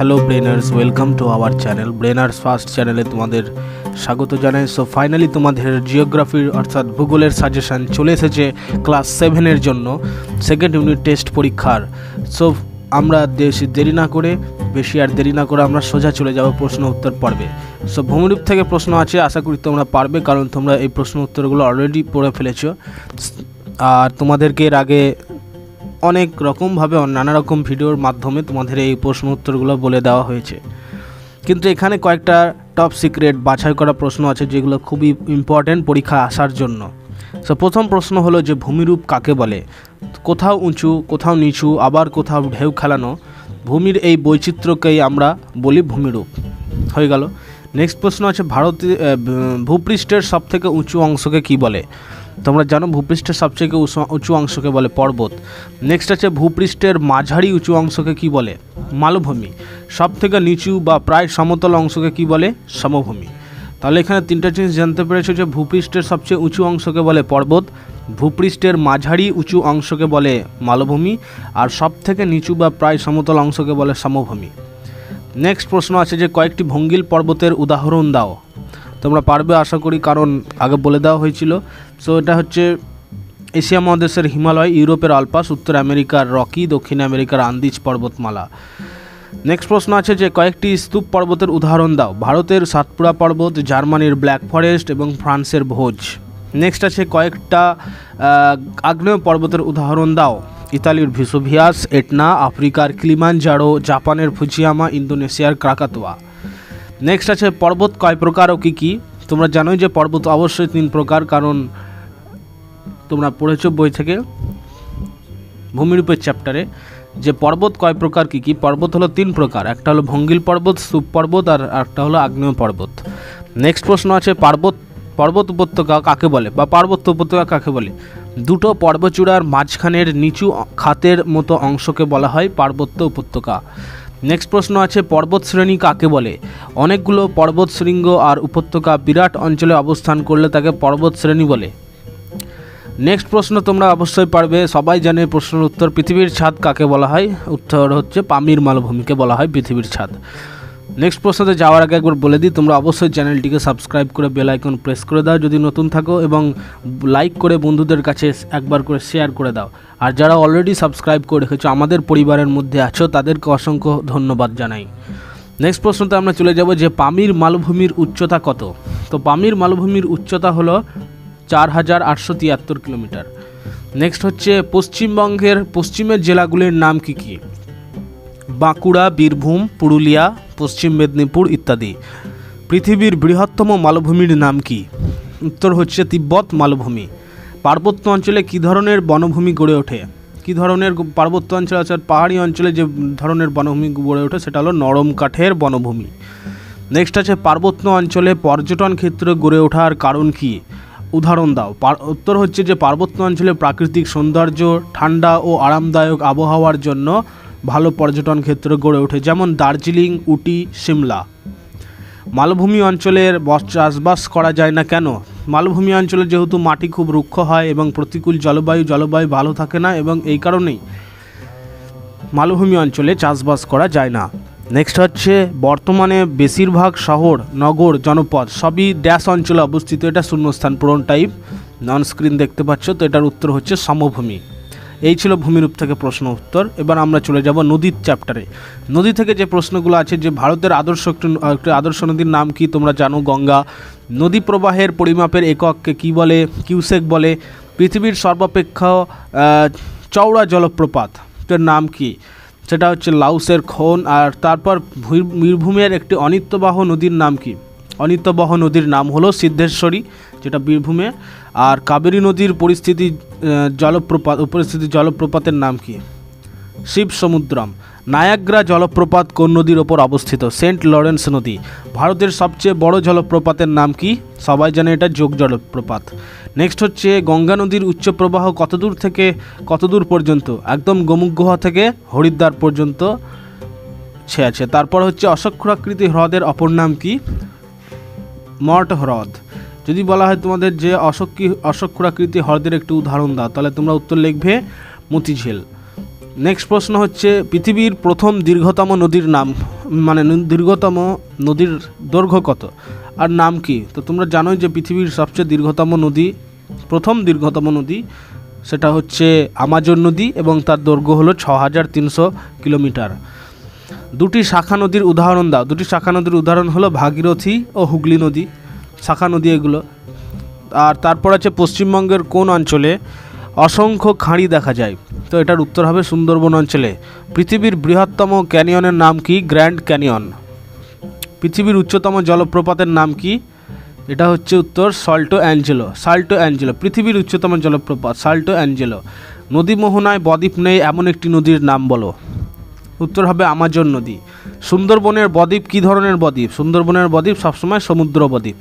Hello Brainers, welcome to our channel Brainers first চ্যানেলে তোমাদের স্বাগত জানাই। সো ফাইনালি তোমাদের জিওগ্রাফির অর্থাৎ ভূগোলের সাজেশান চলে এসেছে ক্লাস 7-এর জন্য সেকেন্ড ইউনিট টেস্ট পরীক্ষার। সো আমরা দেরি না করে আমরা সোজা চলে যাব প্রশ্ন উত্তর পর্বে। সো ভূমিরূপ থেকে প্রশ্ন আছে, আশা করি তোমরা পারবে, কারণ তোমরা এই প্রশ্ন উত্তরগুলো অলরেডি পড়ে ফেলেছো। আর তোমাদেরকে এর আগে অনেক রকমভাবে নানা রকম ভিডিওর মাধ্যমে তোমাদের এই প্রশ্ন উত্তরগুলো বলে দেওয়া হয়েছে, কিন্তু এখানে কয়েকটা টপ সিক্রেট বাছাই করা প্রশ্ন আছে যেগুলো খুবই ইম্পর্ট্যান্ট পরীক্ষায় আসার জন্য। সো প্রথম প্রশ্ন হলো যে ভূমিরূপ কাকে বলে? কোথাও উঁচু, কোথাও নিচু, আবার কোথাও ঢেউ খেলানো ভূমির এই বৈচিত্র্যকেই আমরা বলি ভূমিরূপ। হয়ে গেল। নেক্সট প্রশ্ন আছে ভূপৃষ্ঠের সবথেকে উঁচু অংশকে কি বলে? তোমরা জানো ভূপৃষ্ঠের সবথেকে উঁচু অংশকে বলে পর্বত। নেক্সট আছে ভূপৃষ্ঠের মাঝারি উঁচু অংশকে কি বলে? মালভূমি। সবথেকে নিচু বা প্রায় সমতল অংশকে কি বলে? সমভূমি। তাহলে এখানে তিনটা জিনিস জানতে পেরেছো যে ভূপৃষ্ঠের সবচেয়ে উঁচু অংশকে বলে পর্বত, ভূপৃষ্ঠের মাঝারি উঁচু অংশকে বলে মালভূমি, আর সবথেকে নিচু বা প্রায় সমতল অংশকে বলে সমভূমি। নেক্সট প্রশ্ন আছে যে কয়েকটি ভঙ্গিল পর্বতের উদাহরণ দাও। তোমরা পারবে আশা করি, কারণ আগে বলে দেওয়া হয়েছিল। সো এটা হচ্ছে এশিয়া মহাদেশের হিমালয়, ইউরোপের আলপাস, উত্তর আমেরিকার রকি, দক্ষিণ আমেরিকার আন্দিজ পর্বতমালা। নেক্সট প্রশ্ন আছে যে কয়েকটি স্তূপ পর্বতের উদাহরণ দাও। ভারতের সাতপুরা পর্বত, জার্মানির ব্ল্যাক ফরেস্ট এবং ফ্রান্সের ভোজ। নেক্সট আছে কয়েকটা আগ্নেয় পর্বতের উদাহরণ দাও। ইতালির ভিসুভিয়াস, এটনা, আফ্রিকার কিলিমানজারো, জাপানের ফুজিয়ামা, ইন্দোনেশিয়ার ক্রাকাতোয়া। নেক্সট আছে পর্বত কয় প্রকার ও কী কী? তোমরা জানোই যে পর্বত অবশ্যই 3 প্রকার, কারণ তোমরা পড়েছো বই থেকে ভূমিরূপের চ্যাপ্টারে যে পর্বত কয় প্রকার কী কী। পর্বত হলো 3 প্রকার, একটা হলো ভঙ্গিল পর্বত, স্তূপ পর্বত, আর একটা হলো আগ্নেয় পর্বত। নেক্সট প্রশ্ন আছে পর্বত উপত্যকা কাকে বলে বা পার্বত্য উপত্যকা কাকে বলে? দুটো পর্বতচূড়ার মাঝখানের নিচু খাতের মতো অংশকে বলা হয় পার্বত্য উপত্যকা। নেক্সট প্রশ্ন আছে পর্বত শ্রেণী কাকে বলে? অনেকগুলো পর্বত শৃঙ্গ আর উপত্যকা বিরাট অঞ্চলে অবস্থান করলে তাকে পর্বত শ্রেণী বলে। নেক্সট প্রশ্ন তোমরা অবশ্যই পারবে, সবাই জানে প্রশ্নের উত্তর। পৃথিবীর ছাদ কাকে বলা হয়? উত্তর হচ্ছে পামির মালভূমিকে বলা হয় পৃথিবীর ছাদ। নেক্সট প্রশ্নতে যাওয়ার আগে একবার বলে দিই, তোমরা অবশ্যই চ্যানেলটিকে সাবস্ক্রাইব করে বেল আইকন প্রেস করে দাও যদি নতুন থাকো, এবং লাইক করে বন্ধুদের কাছে একবার করে শেয়ার করে দাও। আর যারা অলরেডি সাবস্ক্রাইব করে রেখেছো, আমাদের পরিবারের মধ্যে আছো, তাদেরকে অসংখ্য ধন্যবাদ জানাই। নেক্সট প্রশ্নতে আমরা চলে যাব যে পামির মালভূমির উচ্চতা কত? তো পামির মালভূমির উচ্চতা হলো 4873 কিলোমিটার। নেক্সট হচ্ছে পশ্চিমবঙ্গের পশ্চিমের জেলাগুলির নাম কি কি? বাঁকুড়া, বীরভূম, পুরুলিয়া, পশ্চিম মেদিনীপুর ইত্যাদি। পৃথিবীর বৃহত্তম মালভূমির নাম কি? উত্তর হচ্ছে তিব্বত মালভূমি। পার্বত্য অঞ্চলে কী ধরনের বনভূমি গড়ে ওঠে? কী ধরনের পার্বত্য অঞ্চল আছে? পাহাড়ি অঞ্চলে যে ধরনের বনভূমি গড়ে ওঠে সেটা হলো নরম কাঠের বনভূমি। নেক্সট আছে পার্বত্য অঞ্চলে পর্যটন ক্ষেত্র গড়ে ওঠার কারণ কি? উদাহরণ দাও। উত্তর হচ্ছে যে পার্বত্য অঞ্চলে প্রাকৃতিক সৌন্দর্য, ঠান্ডা ও আরামদায়ক আবহাওয়ার জন্য ভালো পর্যটন ক্ষেত্র গড়ে ওঠে, যেমন দার্জিলিং, উটি, সিমলা। মালভূমি অঞ্চলের চাষবাস করা যায় না কেন? মালভূমি অঞ্চলে যেহেতু মাটি খুব রুক্ষ হয় এবং প্রতিকূল জলবায়ু ভালো থাকে না, এবং এই কারণেই মালভূমি অঞ্চলে চাষবাস করা যায় না। নেক্সট হচ্ছে বর্তমানে বেশিরভাগ শহর, নগর, জনপদ সবই ড্যাশ অঞ্চলে অবস্থিত। এটা শূন্যস্থান পূরণ টাইপ, নন স্ক্রিন দেখতে পাচ্ছ। তো এটার উত্তর হচ্ছে সমভূমি। এই ছিল ভূমিরূপ থেকে প্রশ্ন উত্তর। এবার আমরা চলে যাব নদীর চ্যাপ্টারে। নদী থেকে যে প্রশ্নগুলো আছে, যে ভারতের একটি আদর্শ নদীর নাম কি? তোমরা জানো গঙ্গা। নদী প্রবাহের পরিমাপের একককে কি বলে? কিউসেক বলে। পৃথিবীর সর্বাপেক্ষা চওড়া জলপ্রপাতের নাম কি? সেটা হচ্ছে লাউসের খন। আর তারপর বীরভূমের একটি অনিত্যবাহ নদীর নাম কি? অনিত্যবাহ নদীর নাম হলো সিদ্ধেশ্বরী, যেটা বীরভূমে। আর কাবেরী নদীর উপস্থিতি জলপ্রপাতের নাম কি? শিব সমুদ্রম। নায়াগ্রা জলপ্রপাত কোন নদীর ওপর অবস্থিত? সেন্ট লরেন্স নদী। ভারতের সবচেয়ে বড় জলপ্রপাতের নাম কি? সবাই জানে এটা যোগ জলপ্রপাত। নেক্সট হচ্ছে গঙ্গা নদীর উচ্চ প্রবাহ কতদূর পর্যন্ত? একদম গোমুখ গুহা থেকে হরিদ্বার পর্যন্ত আছে। তারপর হচ্ছে অশ্বক্ষুরাকৃতি হ্রদের অপর নাম কি? মঠ হ্রদ। যদি বলা হয় তোমাদের যে অশ্বক্ষুরাকৃতি হ্রদের একটি উদাহরণ দাও, তাহলে তোমরা উত্তর লিখবে মতিঝিল। নেক্সট প্রশ্ন হচ্ছে পৃথিবীর প্রথম দীর্ঘতম নদীর নাম, মানে দীর্ঘতম নদীর দৈর্ঘ্য কত আর নাম কি? তো তোমরা জানোই যে পৃথিবীর সবচেয়ে প্রথম দীর্ঘতম নদী সেটা হচ্ছে আমাজন নদী এবং তার দৈর্ঘ্য হলো 6300 কিলোমিটার। দুটি শাখা নদীর উদাহরণ দাও। দুটি শাখা নদীর উদাহরণ হলো ভাগীরথী ও হুগলি নদী, শাখা নদী এগুলো। আর তারপর আছে পশ্চিমবঙ্গের কোন অঞ্চলে অসংখ্য খাঁড়ি দেখা যায়? তো এটার উত্তর হবে সুন্দরবন অঞ্চলে। পৃথিবীর বৃহত্তম ক্যানিয়নের নাম কি? Grand canyon. পৃথিবীর উচ্চতম জলপ্রপাতের নাম কি? এটা হচ্ছে উত্তর সাল্টো অ্যাঞ্জেলো। পৃথিবীর উচ্চতম জলপ্রপাত সাল্টো অ্যাঞ্জেলো। নদী মোহনায় বদ্বীপ নেই এমন একটি নদীর নাম বলো। উত্তর হবে আমাজন নদী। সুন্দরবনের বদ্বীপ কী ধরনের বদ্বীপ? সুন্দরবনের বদ্বীপ সবসময় সমুদ্র বদ্বীপ।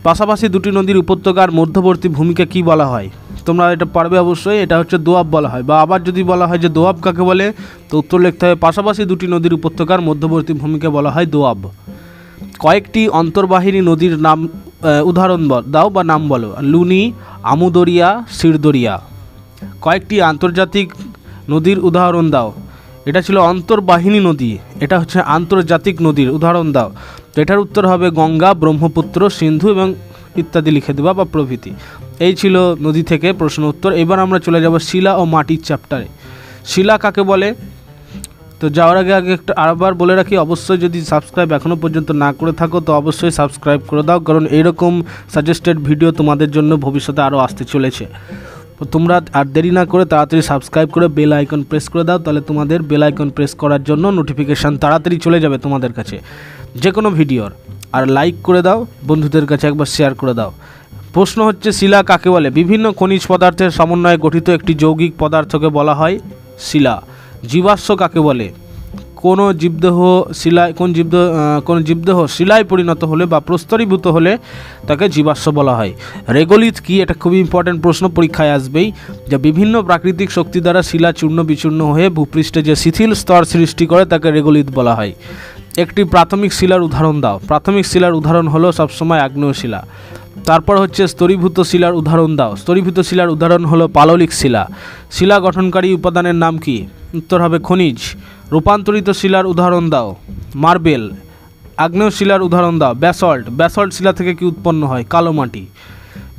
পাশাপাশি দুটি নদীর উপত্যকার মধ্যবর্তী ভূমিকে কি বলা হয়? তোমরা এটা পারবে অবশ্যই, এটা হচ্ছে দোয়াব বলা হয়। বা আবার যদি বলা হয় যে দোয়াব কাকে বলে, তো উত্তর লিখতে হবে পাশাপাশি দুটি নদীর উপত্যকার মধ্যবর্তী ভূমিকে বলা হয় দোয়াব। কয়েকটি অন্তর্বাহিনী নদীর নাম উদাহরণ দাও বা নাম বলো। লুনি, আমুদরিয়া, সিরদরিয়া। কয়েকটি আন্তর্জাতিক নদীর উদাহরণ দাও। এটা ছিল অন্তর্বাহিনী নদী, এটা হচ্ছে আন্তর্জাতিক নদীর উদাহরণ দাও। তো এটার উত্তর হবে গঙ্গা, ব্রহ্মপুত্র, সিন্ধু এবং ইত্যাদি লিখে দেওয়া বা প্রভৃতি। এই ছিল নদী থেকে প্রশ্ন উত্তর। এবার আমরা চলে যাব শিলা ও মাটির চ্যাপ্টারে। শিলা কাকে বলে? তো যাওয়ার আগে একটা আরেকবার বলে রাখি, অবশ্যই যদি সাবস্ক্রাইব এখনও পর্যন্ত না করে থাকো তো অবশ্যই সাবস্ক্রাইব করে দাও, কারণ এইরকম সাজেস্টেড ভিডিও তোমাদের জন্য ভবিষ্যতে আরও আসতে চলেছে। তো তোমরা আর দেরি না করে তাড়াতাড়ি সাবস্ক্রাইব করে বেল আইকন প্রেস করে দাও, তাহলে তোমাদের বেল আইকন প্রেস করার জন্য নোটিফিকেশান তাড়াতাড়ি চলে যাবে তোমাদের কাছে যে কোনো ভিডিওর। আর লাইক করে দাও, বন্ধুদের কাছে একবার শেয়ার করে দাও। প্রশ্ন হচ্ছে শিলা কাকে বলে? বিভিন্ন খনিজ পদার্থের সমন্বয়ে গঠিত একটি যৌগিক পদার্থকে বলা হয় শিলা। জীবাশ্ম কাকে বলে? কোনো জীবদেহ শিলায় পরিণত হলে বা প্রস্তরীভূত হলে তাকে জীবাশ্ম বলা হয়। রেগোলিথ কি? এটা খুবই ইম্পর্টেন্ট প্রশ্ন, পরীক্ষায় আসবেই। যে বিভিন্ন প্রাকৃতিক শক্তি দ্বারা শিলা চূর্ণ বিচূর্ণ হয়ে ভূপৃষ্ঠে যে শিথিল স্তর সৃষ্টি করে তাকে রেগোলিথ বলা হয়। একটি প্রাথমিক শিলার উদাহরণ দাও। প্রাথমিক শিলার উদাহরণ হলো সবসময় আগ্নেয় শিলা। তারপর হচ্ছে স্তরীভূত শিলার উদাহরণ দাও। স্তরীভূত শিলার উদাহরণ হলো পাললিক শিলা। শিলা গঠনকারী উপাদানের নাম কি? উত্তর হবে খনিজ। রূপান্তরিত শিলার উদাহরণ দাও। মার্বেল। আগ্নেয় শিলার উদাহরণ দাও। ব্যাসল্ট শিলা থেকে কি উৎপন্ন হয়? কালো মাটি।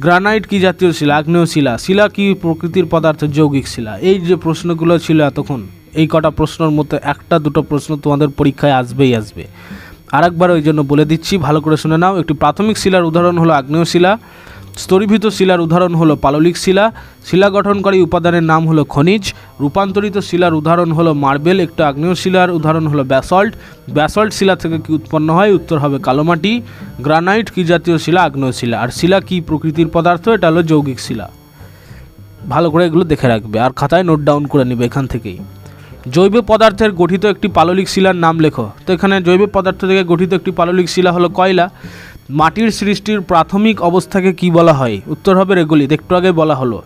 গ্রানাইট কি জাতীয় শিলা? আগ্নেয় শিলা। শিলা কি প্রকৃতির পদার্থ? যৌগিক শিলা। এই যে প্রশ্নগুলো ছিল এতক্ষণ, এই কটা প্রশ্নের মধ্যে একটা দুটো প্রশ্ন তোমাদের পরীক্ষায় আসবে। আরেকবার ওই জন্য বলে দিচ্ছি, ভালো করে শুনে নাও। একটি প্রাথমিক শিলার উদাহরণ হলো আগ্নেয় শিলা। স্তরীভূত শিলার উদাহরণ হলো পাললিক শিলা। শিলা গঠনকারী উপাদানের নাম হলো খনিজ। রূপান্তরিত শিলার উদাহরণ হলো মার্বেল। একটা আগ্নেয় শিলার উদাহরণ হলো ব্যাসল্ট শিলা থেকে কি উৎপন্ন হয়? উত্তর হবে কালোমাটি। গ্রানাইট কি জাতীয় শিলা? আগ্নেয় শিলা। আর শিলা কি প্রকৃতির পদার্থ? এটা হলো যৌগিক শিলা। ভালো করে এগুলো দেখে রাখবে আর খাতায় নোট ডাউন করে নেবে এখান থেকেই। জৈব পদার্থের গঠিত একটি পাললিক শিলার নাম লেখো। তো এখানে জৈব পদার্থ থেকে গঠিত একটি পাললিক শিলা হলো কয়লা। মাটির সৃষ্টির প্রাথমিক অবস্থাকে কি বলা হয়? উত্তর হবে রেগোলিথ, একটু আগে বলা হলো।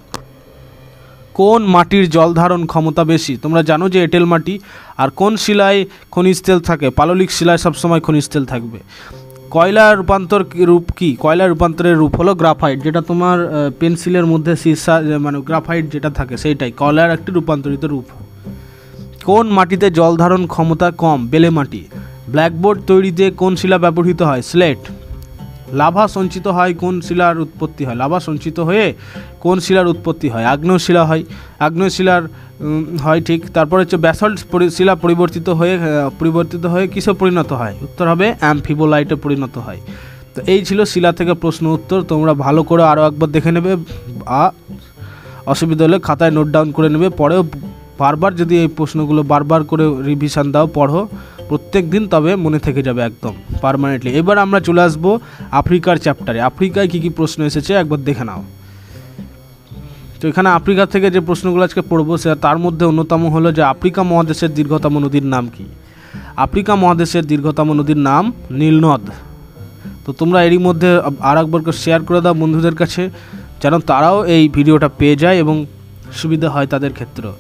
কোন মাটির জল ধারণ ক্ষমতা বেশি? তোমরা জানো যে এঁটেল মাটি। আর কোন শিলায় খনিজ তেল থাকে? পাললিক শিলায় সবসময় খনিজ তেল থাকবে। কয়লার রূপান্তর রূপ কি? কয়লার রূপান্তরের রূপ হলো গ্রাফাইট, যেটা তোমার পেন্সিলের মধ্যে সীসা মানে গ্রাফাইট যেটা থাকে সেইটাই কয়লার একটি রূপান্তরিত রূপ। কোন মাটিতে জল ধারণ ক্ষমতা কম? বেলে মাটি। ব্ল্যাকবোর্ড তৈরিতে কোন শিলা ব্যবহৃত হয়? স্লেট। লাভা সঞ্চিত হয় কোন শিলার উৎপত্তি হয়? লাভা সঞ্চিত হয়ে কোন শিলার উৎপত্তি হয়? আগ্নেয় শিলা হয়। আগ্নেয় শিলার হয় ঠিক। তারপর হচ্ছে ব্যাসল্ট শিলা পরিবর্তিত হয়ে কিসে পরিণত হয়? উত্তর হবে অ্যাম্ফিবোলাইটে পরিণত হয়। তো এই ছিল শিলা থেকে প্রশ্ন উত্তর। তোমরা ভালো করে আরও একবার দেখে নেবে, অসুবিধা হলে খাতায় নোট ডাউন করে নেবে। পরেও বারবার যদি এই প্রশ্নগুলো বারবার করে রিভিশন দাও, পড়ো প্রত্যেক দিন, তবে মনে থেকে যাবে একদম পার্মানেন্টলি। এবার আমরা চলে আসবো আফ্রিকার চ্যাপ্টারে। আফ্রিকায় কী কী প্রশ্ন এসেছে একবার দেখে নাও। তো এখানে আফ্রিকা থেকে যে প্রশ্নগুলো আজকে পড়বো তার মধ্যে অন্যতম হলো যে আফ্রিকা মহাদেশের দীর্ঘতম নদীর নাম কি? আফ্রিকা মহাদেশের দীর্ঘতম নদীর নাম নীলনদ। তো তোমরা এরই মধ্যে আর একবার শেয়ার করে দাও বন্ধুদের কাছে, যেন তারাও এই ভিডিওটা পেয়ে যায় এবং সুবিধা হয় তাদের ক্ষেত্রেও।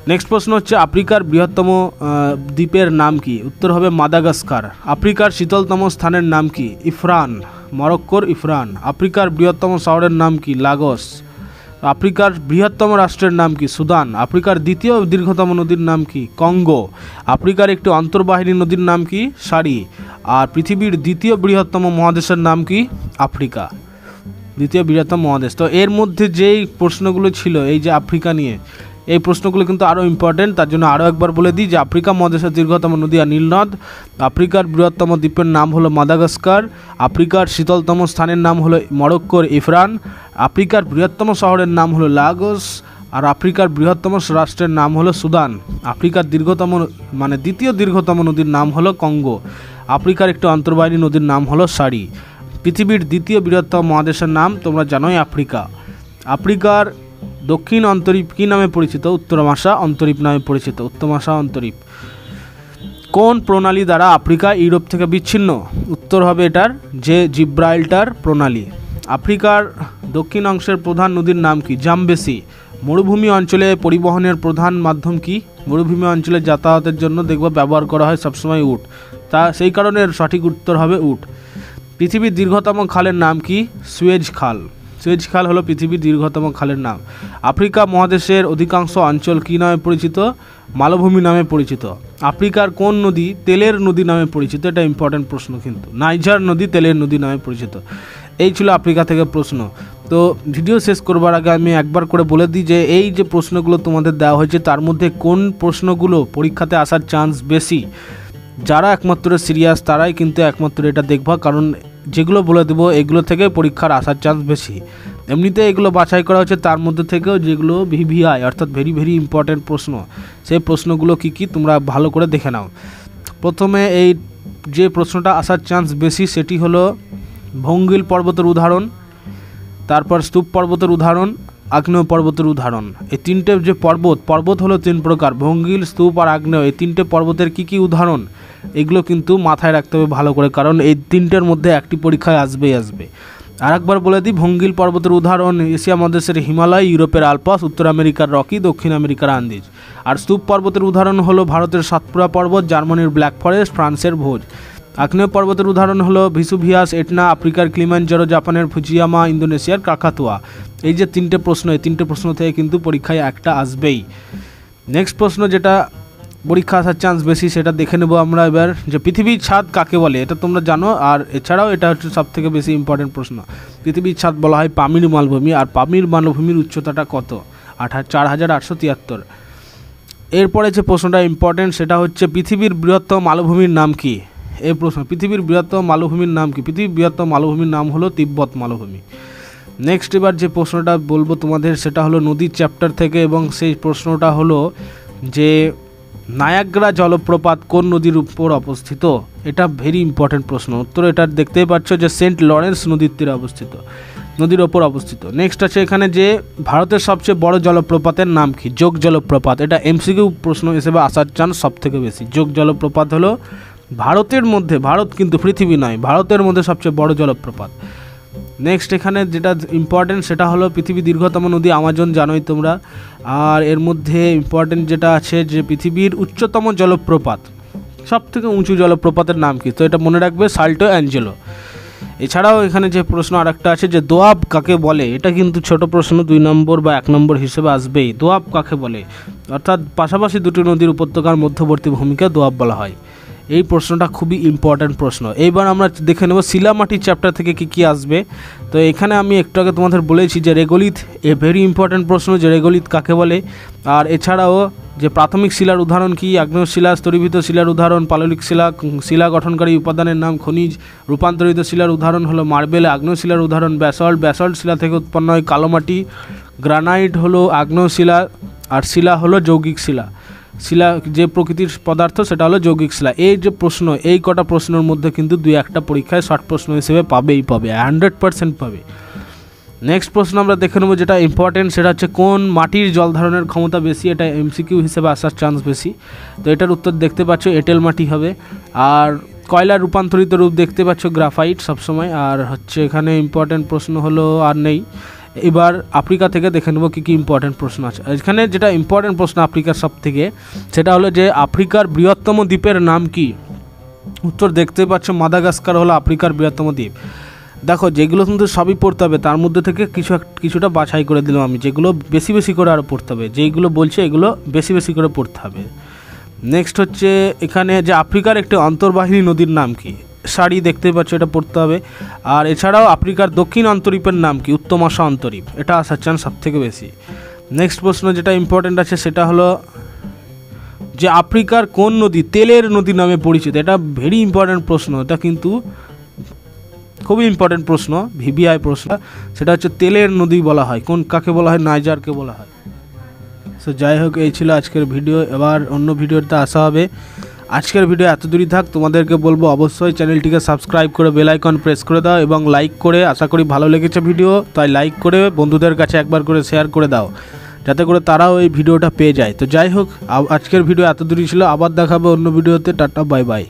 নেক্সট প্রশ্ন হচ্ছে আফ্রিকার বৃহত্তম দ্বীপের নাম কি? উত্তর হবে মাদাগাস্কার। আফ্রিকার শীতলতম স্থানের নাম কি? ইফরান, মরক্কোর ইফরান। আফ্রিকার বৃহত্তম শহরের নাম কি? লাগোস। আফ্রিকার বৃহত্তম রাষ্ট্রের নাম কি? সুদান। আফ্রিকার দ্বিতীয় দীর্ঘতম নদীর নাম কি? কঙ্গো। আফ্রিকার একটি অন্তর্বাহিনী নদীর নাম কি? সারি। আর পৃথিবীর দ্বিতীয় বৃহত্তম মহাদেশের নাম কি? আফ্রিকা, দ্বিতীয় বৃহত্তম মহাদেশ। তো এর মধ্যে যেই প্রশ্নগুলো ছিল এই যে আফ্রিকা নিয়ে, এই প্রশ্নগুলো কিন্তু আরও ইম্পর্টেন্ট। তার জন্য আরও একবার বলে দিই যে আফ্রিকা মহাদেশের দীর্ঘতম নদী আর নীলনদ, আফ্রিকার বৃহত্তম দ্বীপের নাম হলো মাদাগাস্কার, আফ্রিকার শীতলতম স্থানের নাম হলো মরক্কোর ইফরান, আফ্রিকার বৃহত্তম শহরের নাম হলো লাগোস, আর আফ্রিকার বৃহত্তম রাষ্ট্রের নাম হলো সুদান। আফ্রিকার দীর্ঘতম দ্বিতীয় দীর্ঘতম নদীর নাম হলো কঙ্গো। আফ্রিকার একটি অন্তর্বাহিনী নদীর নাম হলো সারি। পৃথিবীর দ্বিতীয় বৃহত্তম মহাদেশের নাম তোমরা জানোই আফ্রিকা। আফ্রিকার দক্ষিণ অন্তরীপ কী নামে পরিচিত? উত্তরামাশা অন্তরীপ নামে পরিচিত। উত্তরামাশা অন্তরীপ। কোন প্রণালী দ্বারা আফ্রিকা ইউরোপ থেকে বিচ্ছিন্ন? উত্তর হবে এটার যে জিব্রাল্টার প্রণালী। আফ্রিকার দক্ষিণ অংশের প্রধান নদীর নাম কি? জামবেসি। মরুভূমি অঞ্চলে পরিবহনের প্রধান মাধ্যম কি? মরুভূমি অঞ্চলে যাতায়াতের জন্য দেখব ব্যবহার করা হয় সবসময় উট, সেই কারণে সঠিক উত্তর হবে উট। পৃথিবীর দীর্ঘতম খালের নাম কি? সুয়েজ খাল। সুয়েজ খাল হলো পৃথিবীর দীর্ঘতম খালের নাম। আফ্রিকা মহাদেশের অধিকাংশ অঞ্চল কী নামে পরিচিত? মালভূমি নামে পরিচিত। আফ্রিকার কোন নদী তেলের নদী নামে পরিচিত? এটা ইম্পর্টেন্ট প্রশ্ন কিন্তু। নাইজার নদী তেলের নদী নামে পরিচিত। এই ছিল আফ্রিকা থেকে প্রশ্ন। তো ভিডিও শেষ করবার আগে আমি একবার করে বলে দিই যে এই যে প্রশ্নগুলো তোমাদের দেওয়া হয়েছে তার মধ্যে কোন প্রশ্নগুলো পরীক্ষাতে আসার চান্স বেশি। যারা একমাত্র সিরিয়াস তারাই কিন্তু একমাত্র এটা দেখবা, কারণ যেগুলো বলে দেবো এগুলো থেকে পরীক্ষার আসার চান্স বেশি। এমনিতে এগুলো বাছাই করা হচ্ছে, তার মধ্যে থেকেও যেগুলো ভিভিআই অর্থাৎ ভেরি ভেরি ইম্পর্টেন্ট প্রশ্ন, সেই প্রশ্নগুলো কি কি তোমরা ভালো করে দেখে নাও। প্রথমে এই যে প্রশ্নটা আসার চান্স বেশি সেটি হলো ভঙ্গিল পর্বতের উদাহরণ, তারপর স্তূপ পর্বতের উদাহরণ, আগ্নেয় পর্বতের উদাহরণ। এই তিনটে যে পর্বত হলো তিন প্রকার, ভঙ্গিল, স্তূপ আর আগ্নেয়। এই তিনটে পর্বতের কি কি উদাহরণ এগুলো কিন্তু মাথায় রাখতে হবে ভালো করে, কারণ এই তিনটের মধ্যে একটি পরীক্ষায় আসবেই আসবে। আর একবার বলে দিই, ভঙ্গিল পর্বতের উদাহরণ এশিয়া মহাদেশের হিমালয়, ইউরোপের আলপাস, উত্তর আমেরিকার রকি, দক্ষিণ আমেরিকার আন্দিজ। আর স্তূপ পর্বতের উদাহরণ হলো ভারতের সাতপুরা পর্বত, জার্মানির ব্ল্যাক ফরেস্ট, ফ্রান্সের ভোজ। আগ্নেয় পর্বতের উদাহরণ হলো ভিসুভিয়াস, এটনা, আফ্রিকার ক্লিমানজারো, জাপানের ফুজিয়ামা, ইন্দোনেশিয়ার কাকাতুয়া। এই যে তিনটে প্রশ্ন, এই তিনটে প্রশ্ন থেকে কিন্তু পরীক্ষায় একটা আসবেই। নেক্সট প্রশ্ন যেটা পরীক্ষা আসার চান্স বেশি সেটা দেখে নেব আমরা এবার, যে পৃথিবীর ছাদ কাকে বলে? এটা তোমরা জানো। আর এছাড়াও এটা হচ্ছে সবথেকে বেশি ইম্পর্টেন্ট প্রশ্ন। পৃথিবীর ছাদ বলা হয় পামির মালভূমি। আর পামির মালভূমির উচ্চতাটা কত? 4873। এরপরে যে প্রশ্নটা ইম্পর্টেন্ট সেটা হচ্ছে পৃথিবীর বৃহত্তম মালভূমির নাম কি? এই প্রশ্ন, পৃথিবীর বৃহত্তম মালভূমির নাম কি? পৃথিবীর বৃহত্তম মালভূমির নাম হলো তিব্বত মালভূমি। নেক্সট এবার যে প্রশ্নটা বলবো তোমাদের সেটা হলো নদীর চ্যাপ্টার থেকে, এবং সেই প্রশ্নটা হলো যে নায়াগ্রা জলপ্রপাত কোন নদীর উপর অবস্থিত? এটা ভেরি ইম্পর্টেন্ট প্রশ্ন। উত্তর এটা দেখতেই পাচ্ছ যে সেন্ট লরেন্স নদীর তীরে অবস্থিত, নদীর ওপর অবস্থিত। নেক্সট আছে এখানে যে ভারতের সবচেয়ে বড় জলপ্রপাতের নাম কি? যোগ জলপ্রপাত। এটা এমসিকিউ প্রশ্ন হিসেবে আসার চান্স সব থেকে বেশি। যোগ জলপ্রপাত হলো ভারতের মধ্যে, ভারত কিন্তু পৃথিবী নয়, ভারতের মধ্যে সবচেয়ে বড় জলপ্রপাত। নেক্সট এখানে যেটা ইম্পর্টেন্ট সেটা হলো পৃথিবীর দীর্ঘতম নদী আমাজন, জানোই তোমরা। আর এর মধ্যে ইম্পর্টেন্ট যেটা আছে যে পৃথিবীর উচ্চতম জলপ্রপাত, সব থেকে উঁচু জলপ্রপাতের নাম কি? তো এটা মনে রাখবে, সাল্টো অ্যাঞ্জেলো। এছাড়াও এখানে যে প্রশ্ন আরেকটা আছে যে দোয়াব কাকে বলে? এটা কিন্তু ছোট প্রশ্ন, 2 নম্বর বা 1 নম্বর হিসেবে আসবেই। দোয়াব কাকে বলে? অর্থাৎ পাশাপাশি দুটি নদীর উপত্যকার মধ্যবর্তী ভূমিকে দোয়াব বলা হয়। এই প্রশ্নটা খুবই ইম্পর্ট্যান্ট প্রশ্ন। এইবার আমরা দেখে নেব শিলামাটি চ্যাপ্টার থেকে কি কি আসবে। তো এখানে আমি একটু আগে তোমাদের বলেছি যে রেগোলিথ, এ ভেরি ইম্পর্ট্যান্ট প্রশ্ন, যে রেগোলিথ কাকে বলে। আর এছাড়াও যে প্রাথমিক শিলার উদাহরণ কি? আগ্নেয় শিলা, স্তরীভূত শিলার উদাহরণ পাললিক শিলা, শিলা গঠনকারী উপাদানের নাম খনিজ। রূপান্তরিত শিলার উদাহরণ হলো মার্বেল। আগ্নেয় শিলার উদাহরণ ব্যাসল্ট, ব্যাসল্ট শিলা থেকে উৎপন্ন হয় কালোমাটি। গ্রানাইট হলো আগ্নেয় শিলা, আর শিলা হলো যৌগিক শিলা। শিলা যে প্রকৃতির পদার্থ সেটা হলো যৌগিক শিলা। এই যে প্রশ্ন, এই কটা প্রশ্নের মধ্যে কিন্তু 2-1টা পরীক্ষায় শর্ট প্রশ্ন হিসেবে পাবেই পাবে, 100% পাবে। নেক্সট প্রশ্ন আমরা দেখে নেব যেটা ইম্পর্টেন্ট, সেটা হচ্ছে কোন মাটির জল ধারণের ক্ষমতা বেশি? এটা এমসিকিউ হিসেবে আসার চান্স বেশি। তো এটার উত্তর দেখতে পাচ্ছ এঁটেল মাটি হবে। আর কয়লার রূপান্তরিত রূপ দেখতে পাচ্ছ গ্রাফাইট সবসময়। আর হচ্ছে এখানে ইম্পর্টেন্ট প্রশ্ন হলো আর নেই। এবার আফ্রিকা থেকে দেখে নেব কী কী ইম্পর্টেন্ট প্রশ্ন আছে। এখানে যেটা ইম্পর্টেন্ট প্রশ্ন আফ্রিকার সব থেকে, সেটা হলো যে আফ্রিকার বৃহত্তম দ্বীপের নাম কি? উত্তর দেখতে পাচ্ছ মাদাগাস্কার হলো আফ্রিকার বৃহত্তম দ্বীপ। দেখো যেগুলো কিন্তু সবই পড়তে হবে, তার মধ্যে থেকে কিছুটা বাছাই করে দিলাম আমি, যেগুলো বেশি বেশি করে আরও পড়তে হবে, যেইগুলো বলছে এগুলো বেশি বেশি করে পড়তে হবে। নেক্সট হচ্ছে এখানে যে আফ্রিকার একটি অন্তর্বাহিনী নদীর নাম কি? সারি দেখতে পাচ্ছ, এটা পড়তে হবে। আর এছাড়াও আফ্রিকার দক্ষিণ অন্তরীপের নাম কি? উত্তমাশা অন্তরীপ, এটা আসার চান্স সব থেকে বেশি। নেক্সট প্রশ্ন যেটা ইম্পর্টেন্ট আছে সেটা হলো যে আফ্রিকার কোন নদী তেলের নদী নামে পরিচিত? এটা ভেরি ইম্পর্টেন্ট প্রশ্ন, এটা কিন্তু খুবই ইম্পর্টেন্ট প্রশ্ন, ভিভিআই প্রশ্ন। সেটা হচ্ছে তেলের নদী বলা হয় কোন, কাকে বলা হয়? নাইজারকে বলা হয়। সো যাই হোক, এই ছিল আজকের ভিডিও, এবার অন্য ভিডিওতে আসা হবে। আজকের ভিডিও এত দূরই থাক, তোমাদেরকে বলবো অবশ্যই চ্যানেলটিকে সাবস্ক্রাইব করে বেল আইকন প্রেস করে দাও এবং লাইক করে, আশা করি ভালো লেগেছে ভিডিও, তাই লাইক করে বন্ধুদের কাছে একবার করে শেয়ার করে দাও, যাতে করে তারাও এই ভিডিওটা পেয়ে যায়। তো যাই হোক, আজকের ভিডিও এত দূরই ছিল, আবার দেখাবে অন্য ভিডিওতে। Tata, bye bye.